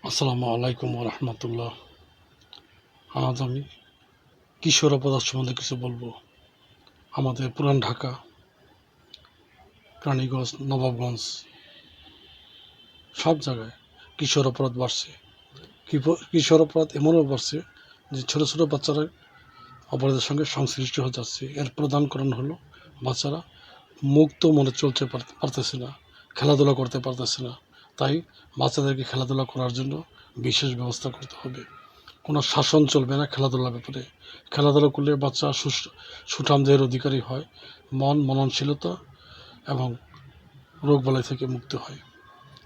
আসসালামু আলাইকুম রহমতুল্লাহ। আজ আমি কিশোর অপরাধ সম্বন্ধে কিছু বলবো। আমাদের পুরান ঢাকা, রানীগঞ্জ, নবাবগঞ্জ সব জায়গায় কিশোর অপরাধ বাড়ছে। কিশোর অপরাধ এমনও বাড়ছে যে ছোটো ছোটো বাচ্চারা অপরাধের সঙ্গে সংশ্লিষ্ট হয়ে যাচ্ছে। এর প্রধান কারণ হলো বাচ্চারা মুক্ত মনে চলতে পারতেছে না, খেলাধুলা করতে পারতেছে না। তাই বাচ্চাদেরকে খেলাধুলা করার জন্য বিশেষ ব্যবস্থা করতে হবে। কোনো শাসন চলবে না খেলাধুলার ব্যাপারে। খেলাধুলা করলে বাচ্চা সুঠাম দেহের অধিকারী হয়, মননশীলতা এবং রোগবালাই থেকে মুক্ত হয়।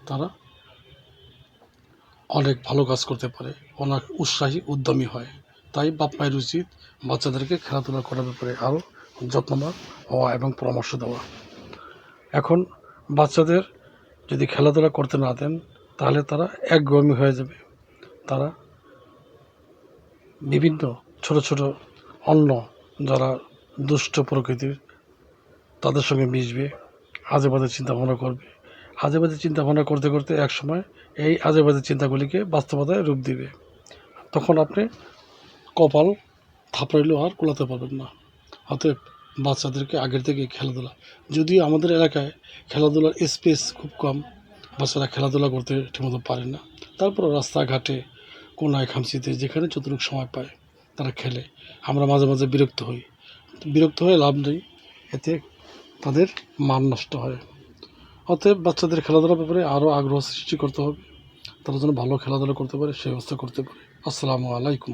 তারা অনেক ভালো কাজ করতে পারে, অনেক উৎসাহী উদ্যমী হয়। তাই বাপ মায়ের উচিত বাচ্চাদেরকে খেলাধুলা করার ব্যাপারে আরও যত্নবান হওয়া এবং পরামর্শ দেওয়া। এখন বাচ্চাদের যদি খেলাধুলা করতে না দেন তাহলে তারা একঘেয়েমি হয়ে যাবে। তারা বিভিন্ন ছোট ছোট অন্য যারা দুষ্ট প্রকৃতির তাদের সঙ্গে মিশবে, আজে বাজে চিন্তাভাবনা করবে। আজে বাজে চিন্তাভাবনা করতে করতে একসময় এই আজে বাজে চিন্তাগুলিকে বাস্তবতায় রূপ দিবে। তখন আপনি কপাল থাপড়াইলেও আর কুলাতে পারবেন না। অতএব বাচ্চাদেরকে আগের থেকে খেলাধুলা, যদিও আমাদের এলাকায় খেলাধুলার স্পেস খুব কম, বাচ্চারা খেলাধুলা করতে ঠিকমতো পারে না, তারপরও রাস্তাঘাটে কোনায় খামচিতে যেখানে যতটুকু সময় পায় তারা খেলে। আমরা মাঝে মাঝে বিরক্ত হয়ে লাভ নেই, এতে তাদের মান নষ্ট হয়। অতএব বাচ্চাদের খেলাধুলার ব্যাপারে আরও আগ্রহ সৃষ্টি করতে হবে, তারা যেন ভালো খেলাধুলা করতে পারে সেই ব্যবস্থা করতে পারে। আসসালামু আলাইকুম।